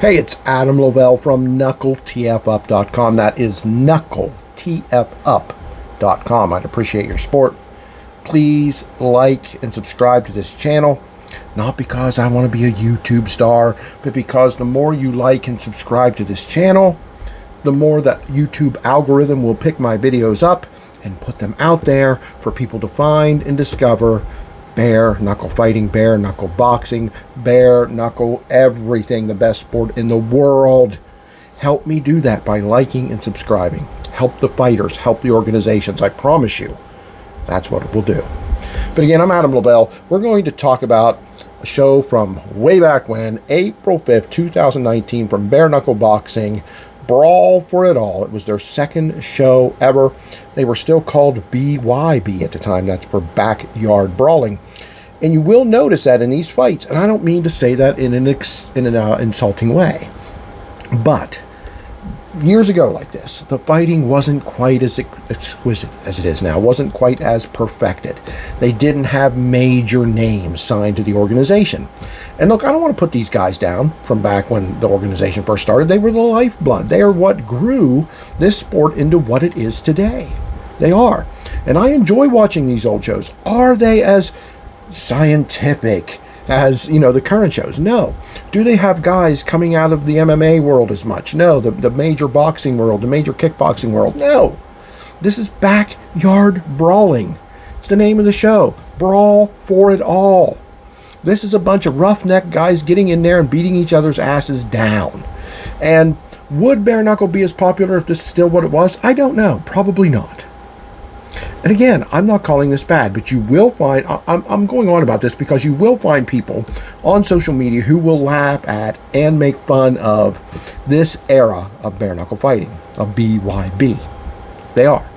Hey, it's Adam Lovell from KnuckleTFUp.com. That is KnuckleTFUp.com. I'd appreciate your support. Please like and subscribe to this channel. Not because I want to be a YouTube star, but because the more you like and subscribe to this channel, the more that YouTube algorithm will pick my videos up and put them out there for people to find and discover bare knuckle fighting, bare knuckle boxing, bare knuckle everything, the best sport in the world. Help me do that by liking and subscribing. Help the fighters, help the organizations. I promise you, that's what it will do. But again, I'm Adam Lovell. We're going to talk about a show from way back when, April 5th, 2019, from Bare Knuckle Boxing, Brawl for It All. It was their second show ever. They were still called BYB at the time. That's for Backyard Brawling. And you will notice that in these fights, and I don't mean to say that in an insulting way, but years ago like this, the fighting wasn't quite as exquisite as it is now. It wasn't quite as perfected. They didn't have major names signed to the organization. And look, I don't want to put these guys down from back when the organization first started. They were the lifeblood. They are what grew this sport into what it is today. They are. And I enjoy watching these old shows. Are they as scientific as, the current shows? No. Do they have guys coming out of the MMA world as much? No. The major boxing world, the major kickboxing world? No. This is Backyard Brawling. It's the name of the show. Brawl for It All. This is a bunch of roughneck guys getting in there and beating each other's asses down. And would bare knuckle be as popular if this is still what it was? I don't know. Probably not. And again, I'm not calling this bad, but you will find, I'm going on about this because you will find people on social media who will laugh at and make fun of this era of bare knuckle fighting, of BYB. They are.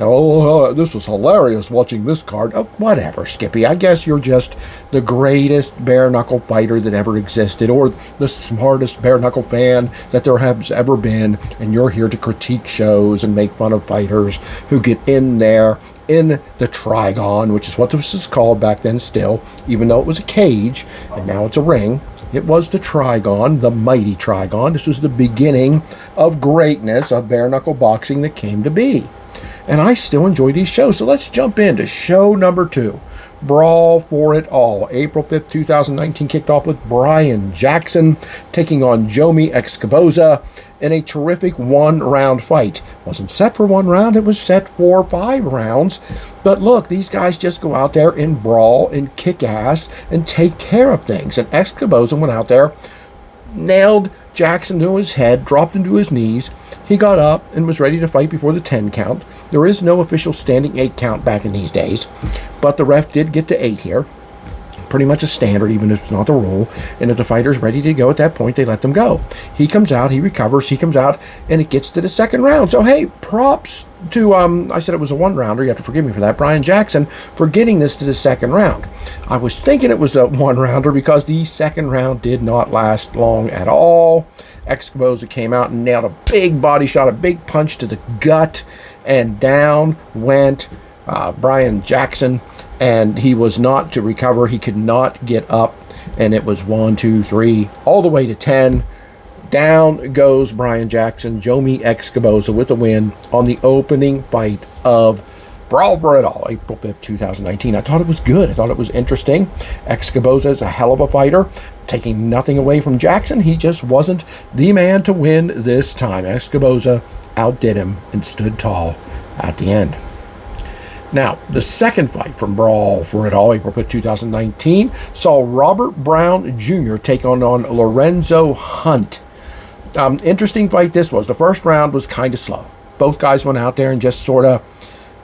Oh, this was hilarious watching this card. Oh, whatever, Skippy. I guess you're just the greatest bare knuckle fighter that ever existed, or the smartest bare knuckle fan that there has ever been, and you're here to critique shows and make fun of fighters who get in there in the trigon, which is what this is called back then still, even though it was a cage and now it's a ring. It was the trigon, the mighty trigon. This was the beginning of greatness of bare knuckle boxing that came to be. And I still enjoy these shows. So let's jump into show number 2. Brawl for It All. April 5th, 2019 kicked off with Brian Jackson taking on Jomi Escoboza in a terrific one-round fight. Wasn't set for one round. It was set for 5 rounds. But look, these guys just go out there and brawl and kick ass and take care of things. And Escoboza went out there, nailed Jackson to his head, dropped him to his knees. He got up and was ready to fight before the 10 count. There is no official standing 8 count back in these days, but the ref did get to 8 here. Pretty much a standard, even if it's not the rule. And if the fighter's ready to go at that point, they let them go. He comes out, he recovers, he comes out, and it gets to the second round. So, hey, props to, I said it was a one-rounder. You have to forgive me for that. Brian Jackson for getting this to the second round. I was thinking it was a one-rounder because the second round did not last long at all. Escoboza came out and nailed a big body shot, a big punch to the gut, and down went Brian Jackson, and he was not to recover. He could not get up, and it was 1, 2, 3, all the way to 10. Down goes Brian Jackson, Jomi Escoboza with a win on the opening fight of Brawl for It All, April 5th, 2019. I thought it was good. I thought it was interesting. Escoboza is a hell of a fighter, taking nothing away from Jackson. He just wasn't the man to win this time. Escoboza outdid him and stood tall at the end. Now, the second fight from Brawl for It All, April 5th, 2019, saw Robert Brown Jr. take on Lorenzo Hunt. Interesting fight this was. The first round was kind of slow. Both guys went out there and just sort of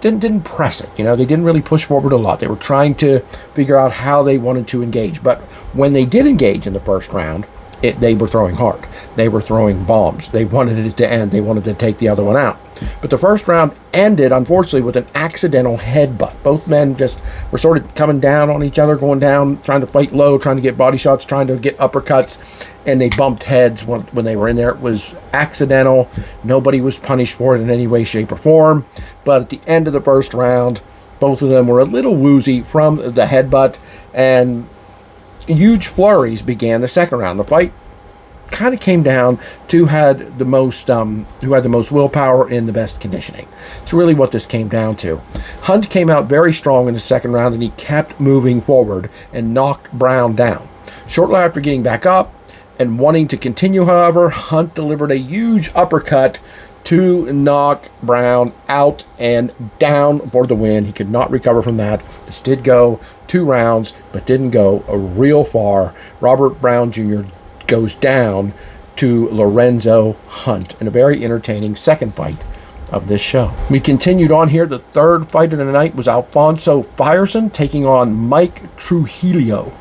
didn't press it. They didn't really push forward a lot. They were trying to figure out how they wanted to engage. But when they did engage in the first round, they were throwing hard. They were throwing bombs. They wanted it to end. They wanted to take the other one out. But the first round ended, unfortunately, with an accidental headbutt. Both men just were sort of coming down on each other, going down, trying to fight low, trying to get body shots, trying to get uppercuts, and they bumped heads when they were in there. It was accidental. Nobody was punished for it in any way, shape, or form. But at the end of the first round, both of them were a little woozy from the headbutt, and huge flurries began the second round. The fight kind of came down to who had the most willpower and the best conditioning. It's really what this came down to. Hunt came out very strong in the second round, and he kept moving forward and knocked Brown down. Shortly after getting back up and wanting to continue, however, Hunt delivered a huge uppercut to knock Brown out and down for the win. He could not recover from that. This did go 2 rounds, but didn't go real far. Robert Brown Jr. goes down to Lorenzo Hunt in a very entertaining second fight of this show. We continued on here. The third fight of the night was Alfonso Fierson taking on Mike Trujillo.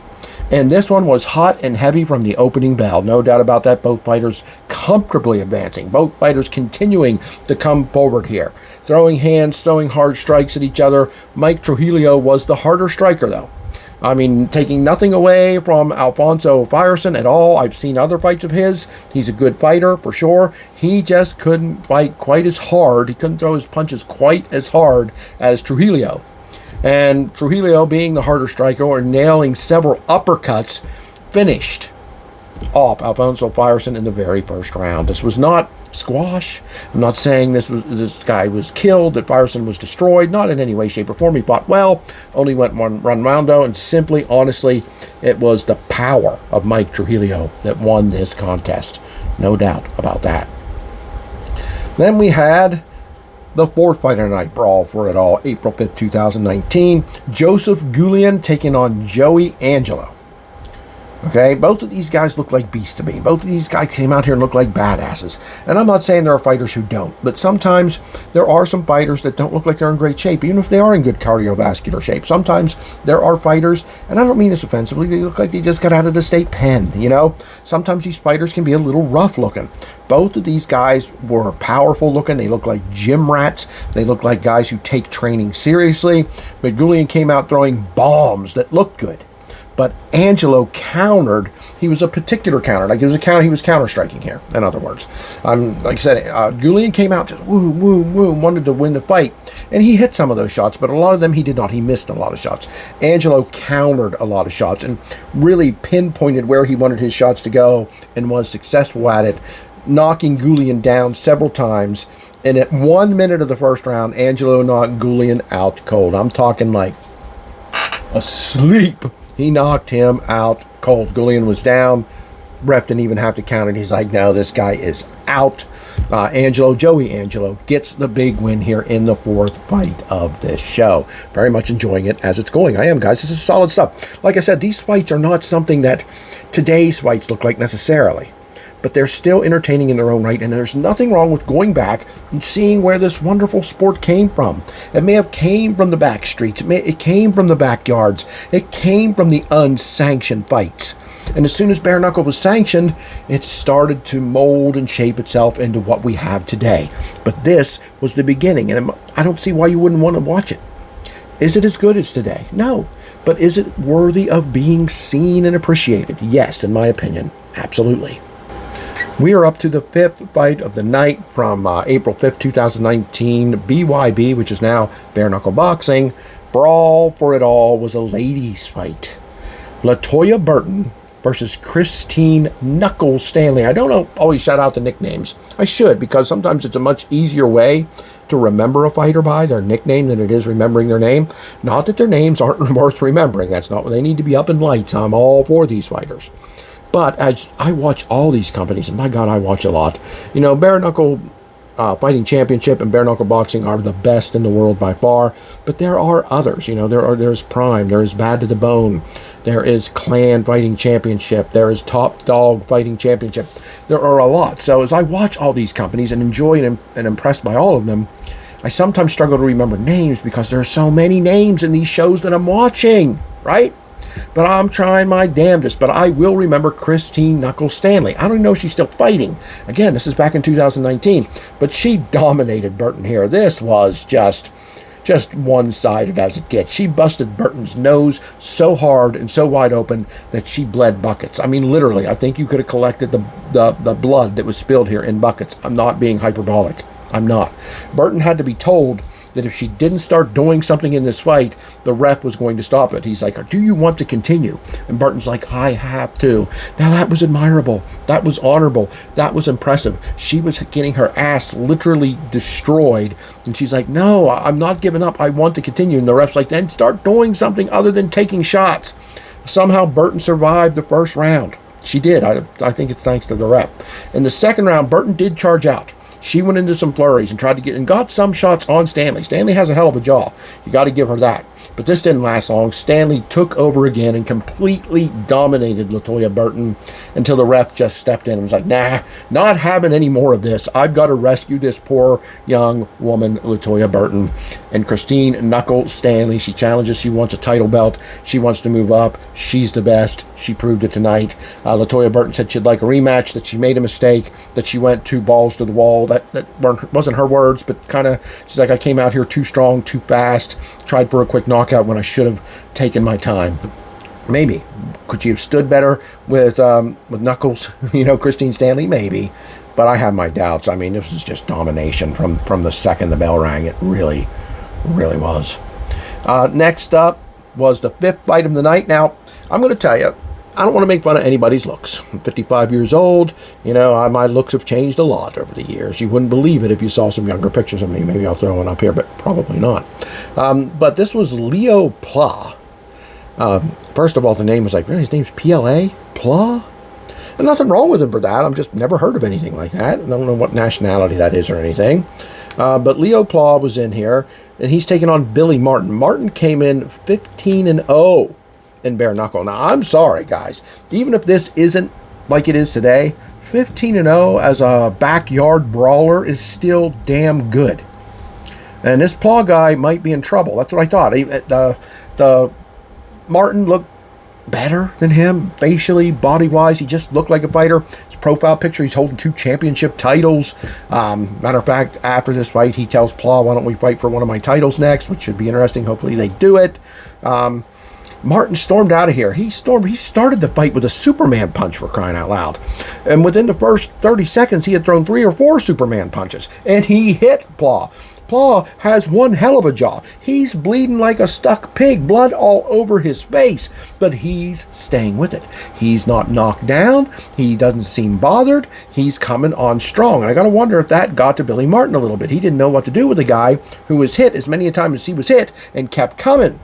And this one was hot and heavy from the opening bell. No doubt about that. Both fighters comfortably advancing. Both fighters continuing to come forward here. Throwing hands, throwing hard strikes at each other. Mike Trujillo was the harder striker, though. I mean, taking nothing away from Alfonso Fierson at all. I've seen other fights of his. He's a good fighter, for sure. He just couldn't fight quite as hard. He couldn't throw his punches quite as hard as Trujillo. And Trujillo, being the harder striker or nailing several uppercuts, finished off Alfonso Fierson in the very first round. This was not squash. I'm not saying this guy was killed, that Fierson was destroyed. Not in any way, shape, or form. He fought well, only went one roundo, and simply, honestly, it was the power of Mike Trujillo that won this contest. No doubt about that. Then we had the fourth fight of the night, Brawl for it all, April 5th, 2019. Joseph Guillen taking on Joey Angelo. Okay, both of these guys look like beasts to me. Both of these guys came out here and look like badasses. And I'm not saying there are fighters who don't, but sometimes there are some fighters that don't look like they're in great shape, even if they are in good cardiovascular shape. Sometimes there are fighters, and I don't mean this offensively, they look like they just got out of the state pen, you know? Sometimes these fighters can be a little rough looking. Both of these guys were powerful looking. They look like gym rats. They look like guys who take training seriously. But Guillen came out throwing bombs that looked good. But Angelo countered. He was a particular counter. Like, it was a counter. He was counter-striking here, in other words. Like I said, Guillen came out just woo, woo, woo, wanted to win the fight. And he hit some of those shots, but a lot of them he did not. He missed a lot of shots. Angelo countered a lot of shots and really pinpointed where he wanted his shots to go and was successful at it, knocking Guillen down several times. And at 1 minute of the first round, Angelo knocked Guillen out cold. I'm talking like asleep. He knocked him out cold. Guillen was down. Ref didn't even have to count it. He's like, no, this guy is out. Joey Angelo gets the big win here in the fourth fight of this show. Very much enjoying it as it's going. I am, guys. This is solid stuff. Like I said, these fights are not something that today's fights look like necessarily, but they're still entertaining in their own right, and there's nothing wrong with going back and seeing where this wonderful sport came from. It may have came from the back streets. It came from the backyards. It came from the unsanctioned fights. And as soon as bare knuckle was sanctioned, it started to mold and shape itself into what we have today. But this was the beginning, and I don't see why you wouldn't want to watch it. Is it as good as today? No. But is it worthy of being seen and appreciated? Yes, in my opinion, absolutely. We are up to the fifth fight of the night from April 5th, 2019. BYB, which is now Bare Knuckle Boxing. Brawl for it all was a ladies' fight. LaToya Burton versus Christine Knuckle Stanley. I don't always shout out the nicknames. I should, because sometimes it's a much easier way to remember a fighter by their nickname than it is remembering their name. Not that their names aren't worth remembering. That's not what they need to be up in lights. I'm all for these fighters. But as I watch all these companies, and my God, I watch a lot. You know, Bare Knuckle Fighting Championship and Bare Knuckle Boxing are the best in the world by far. But there are others. You know, there's Prime, there is Bad to the Bone, there is Clan Fighting Championship, there is Top Dog Fighting Championship. There are a lot. So as I watch all these companies and enjoy and impressed by all of them, I sometimes struggle to remember names because there are so many names in these shows that I'm watching, right? But I'm trying my damnedest. But I will remember Christine Knuckle Stanley. I don't even know if she's still fighting. Again, this is back in 2019. But she dominated Burton here. This was just one-sided as it gets. She busted Burton's nose so hard and so wide open that she bled buckets. I mean, literally, I think you could have collected the blood that was spilled here in buckets. I'm not being hyperbolic. I'm not. Burton had to be told, that if she didn't start doing something in this fight, the ref was going to stop it. He's like, do you want to continue? And Burton's like, I have to. Now that was admirable. That was honorable. That was impressive. She was getting her ass literally destroyed. And she's like, no, I'm not giving up. I want to continue. And the ref's like, then start doing something other than taking shots. Somehow Burton survived the first round. She did. I think it's thanks to the ref. In the second round, Burton did charge out. She went into some flurries and tried to get and got some shots on Stanley. Stanley has a hell of a jaw. You got to give her that. But this didn't last long. Stanley took over again and completely dominated Latoya Burton until the ref just stepped in and was like, nah, not having any more of this. I've got to rescue this poor young woman, Latoya Burton. And Christine Knuckle Stanley, she challenges. She wants a title belt. She wants to move up. She's the best. She proved it tonight. Latoya Burton said she'd like a rematch, that she made a mistake, that she went 2 balls to the wall. That wasn't her words, but kind of, she's like, I came out here too strong, too fast, tried for a quick knockout when I should have taken my time. Maybe. Could you have stood better with Knuckles, Christine Stanley? Maybe. But I have my doubts. I mean, this was just domination from the second the bell rang. It really, really was. Next up was the 5th fight of the night. Now, I'm going to tell you, I don't want to make fun of anybody's looks. I'm 55 years old. My looks have changed a lot over the years. You wouldn't believe it if you saw some younger pictures of me. Maybe I'll throw one up here, but probably not. But this was Leo Pla. First of all, the name was like, really, his name's P-L-A? Pla? And nothing wrong with him for that. I've just never heard of anything like that. I don't know what nationality that is or anything. But Leo Pla was in here, and he's taking on Billy Martin. Martin came in 15-0. In bare knuckle. Now, I'm sorry, guys. Even if this isn't like it is today, 15-0 as a backyard brawler is still damn good. And this Paw guy might be in trouble. That's what I thought. The Martin looked better than him, facially, body-wise. He just looked like a fighter. His profile picture, he's holding 2 championship titles. Matter of fact, after this fight, he tells Paw, why don't we fight for one of my titles next, which should be interesting. Hopefully they do it. Martin stormed out of here. He started the fight with a Superman punch, for crying out loud. And within the first 30 seconds, he had thrown 3 or 4 Superman punches. And he hit Pla. Pla has one hell of a jaw. He's bleeding like a stuck pig, blood all over his face. But he's staying with it. He's not knocked down. He doesn't seem bothered. He's coming on strong. And I got to wonder if that got to Billy Martin a little bit. He didn't know what to do with a guy who was hit as many a time as he was hit and kept coming.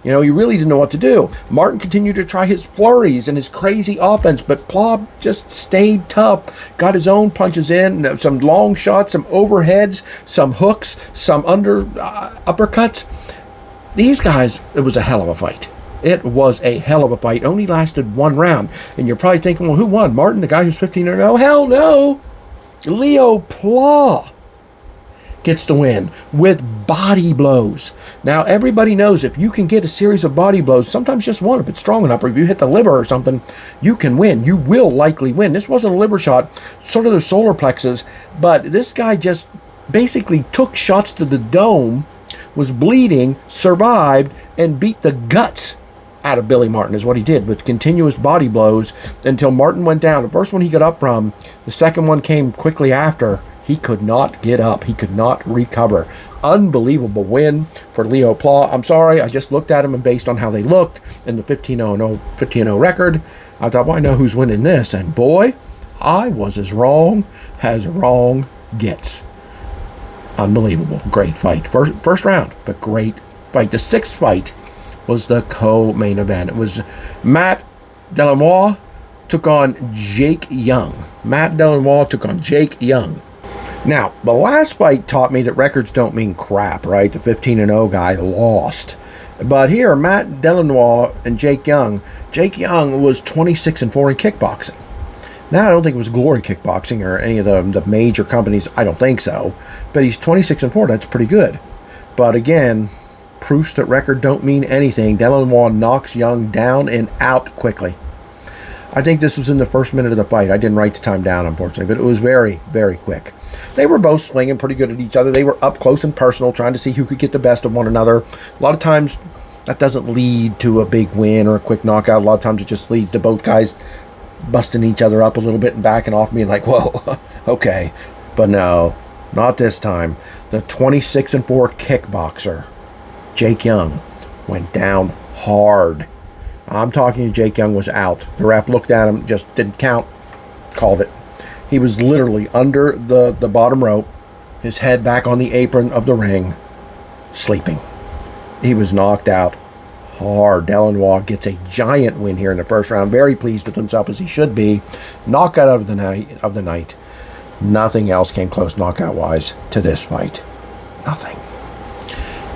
He really didn't know what to do. Martin continued to try his flurries and his crazy offense, but Pla just stayed tough. Got his own punches in, some long shots, some overheads, some hooks, some uppercuts. These guys, it was a hell of a fight. It was a hell of a fight. Only lasted 1 round. And you're probably thinking, well, who won? Martin, the guy who's 15-0? Hell no! Leo Pla gets the win with body blows. Now, everybody knows if you can get a series of body blows, sometimes just one, if it's strong enough, or if you hit the liver or something, you can win. You will likely win. This wasn't a liver shot, sort of the solar plexus, but this guy just basically took shots to the dome, was bleeding, survived, and beat the guts out of Billy Martin, is what he did, with continuous body blows until Martin went down. The first one he got up from, the second one came quickly after. He could not get up. He could not recover. Unbelievable win for Leo Pla. I'm sorry, I just looked at him, and based on how they looked in the 15-0 record, I thought, well, I know who's winning this. And boy, I was as wrong gets. Unbelievable. Great fight. First round, but great fight. The 6th fight was the co-main event. It was Matt Delanois took on Jake Young. Matt Delanois took on Jake Young. Now, the last fight taught me that records don't mean crap, right? The 15-0 guy lost. But here, Matt Delanois and Jake Young was 26-4 in kickboxing. Now, I don't think it was Glory Kickboxing or any of the major companies. I don't think so. But he's 26-4. That's pretty good. But again, proofs that record don't mean anything. Delanois knocks Young down and out quickly. I think this was in the first minute of the fight. I didn't write the time down, unfortunately, but it was very, very quick. They were both swinging pretty good at each other. They were up close and personal, trying to see who could get the best of one another. A lot of times, that doesn't lead to a big win or a quick knockout. A lot of times, it just leads to both guys busting each other up a little bit and backing off, being like, whoa, okay. But no, Not this time. The 26-4 kickboxer, Jake Young, went down hard. I'm talking to Jake Young was out. The ref looked at him, just didn't count, called it. He was literally under the bottom rope, his head back on the apron of the ring, sleeping. He was knocked out hard. Delanois gets a giant win here in the first round. Very pleased with himself, as he should be. Knockout of the night. Nothing else came close knockout-wise to this fight. Nothing.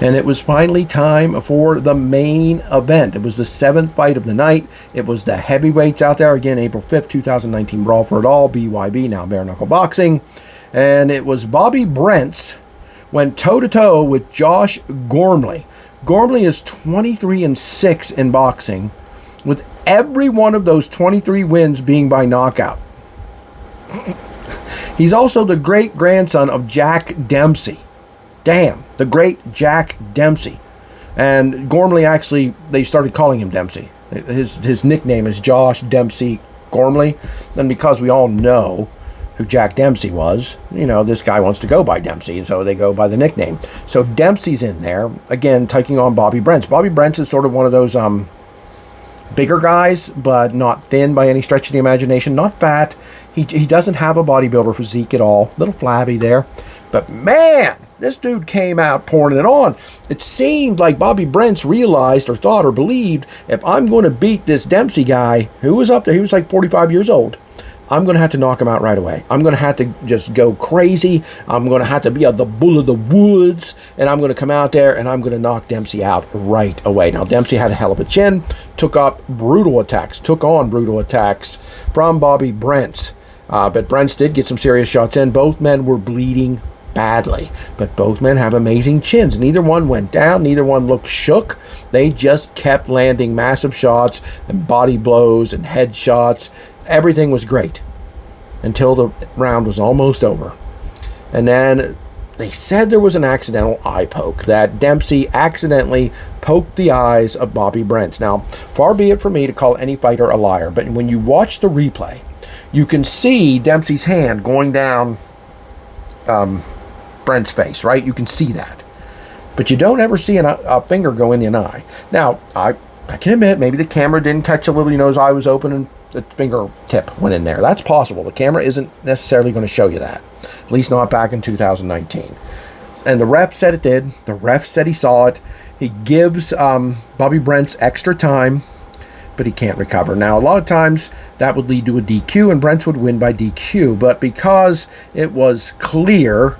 And it was finally time for the main event. It was the 7th fight of the night. It was the heavyweights out there. Again, April 5th, 2019, Brawl for it all. BYB, now Bare Knuckle Boxing. And it was Bobby Brents went toe-to-toe with Josh Gormley. Gormley is 23-6 in boxing, with every one of those 23 wins being by knockout. He's also the great-grandson of Jack Dempsey. Damn, the great Jack Dempsey. And Gormley, actually, they started calling him Dempsey. His nickname is Josh Dempsey Gormley. And because we all know who Jack Dempsey was, you know, this guy wants to go by Dempsey, and so they go by the nickname. So Dempsey's in there, again, taking on Bobby Brents. Bobby Brents is sort of one of those bigger guys, but not thin by any stretch of the imagination, not fat. He doesn't have a bodybuilder physique at all, a little flabby there. But man, this dude came out pouring it on. It seemed like Bobby Brents realized or thought or believed, if I'm going to beat this Dempsey guy, who was up there, he was like 45 years old, I'm going to have to knock him out right away. I'm going to have to just go crazy. I'm going to have to be the bull of the woods, and I'm going to come out there and I'm going to knock Dempsey out right away. Now, Dempsey had a hell of a chin, took on brutal attacks from Bobby Brents. But Brents did get some serious shots in. Both men were bleeding badly, but both men have amazing chins. Neither one went down. Neither one looked shook. They just kept landing massive shots and body blows and head shots. Everything was great until the round was almost over. And then they said there was an accidental eye poke, that Dempsey accidentally poked the eyes of Bobby Brents. Now, far be it for me to call any fighter a liar, but when you watch the replay, you can see Dempsey's hand going down Brent's face, right? You can see that. But you don't ever see a finger go in the eye. Now, I can admit, maybe the camera didn't catch a little, his eye was open and the fingertip went in there. That's possible. The camera isn't necessarily going to show you that. At least not back in 2019. And the ref said it did. The ref said he saw it. He gives Bobby Brents extra time, but he can't recover. Now, a lot of times that would lead to a DQ, and Brents would win by DQ. But because it was clear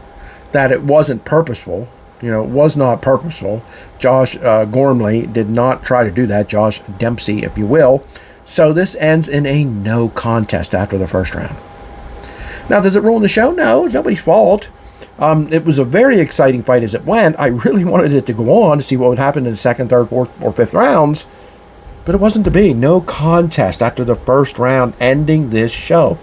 that it wasn't purposeful, it was not purposeful, Josh Gormley did not try to do that, Josh Dempsey, if you will. So this ends in a no contest after the first round. Now, does it ruin the show? No, it's nobody's fault. It was a very exciting fight as it went. I really wanted it to go on to see what would happen in the second, third, fourth, or fifth rounds, but it wasn't to be. No contest after the first round, ending this show.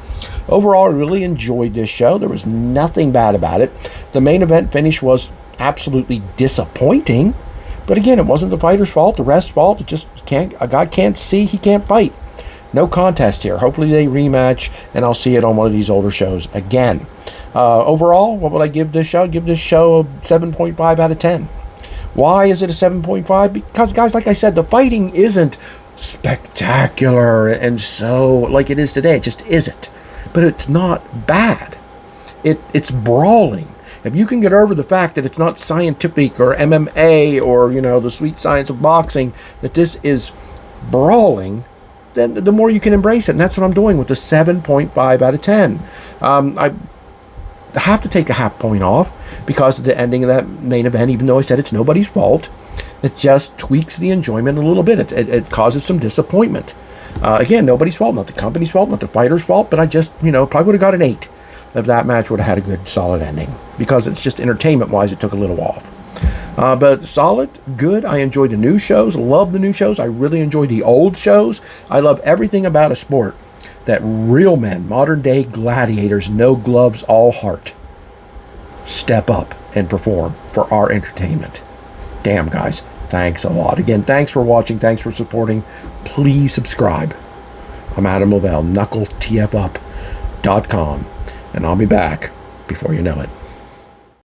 Overall, I really enjoyed this show. There was nothing bad about it. The main event finish was absolutely disappointing. But again, it wasn't the fighter's fault, the ref's fault. It just a guy can't see, he can't fight. No contest here. Hopefully they rematch, and I'll see it on one of these older shows again. Overall, what would I give this show? I'd give this show a 7.5 out of 10. Why is it a 7.5? Because, guys, like I said, the fighting isn't spectacular and so like it is today. It just isn't. But it's not bad. It's brawling. If you can get over the fact that it's not scientific or MMA or, the sweet science of boxing, that this is brawling, then the more you can embrace it. And that's what I'm doing with the 7.5 out of 10. I have to take a half point off because of the ending of that main event, even though I said it's nobody's fault. It just tweaks the enjoyment a little bit. It causes some disappointment. Again, nobody's fault, not the company's fault, not the fighter's fault, but I just, probably would have got an 8. If that match would have had a good, solid ending. Because it's just entertainment-wise, it took a little off. But solid, good. I enjoyed the new shows. Love the new shows. I really enjoyed the old shows. I love everything about a sport that real men, modern-day gladiators, no gloves, all heart, step up and perform for our entertainment. Damn, guys. Thanks a lot. Again, thanks for watching. Thanks for supporting. Please subscribe. I'm Adam Lavelle, KnuckleTFUp.com. And I'll be back before you know it.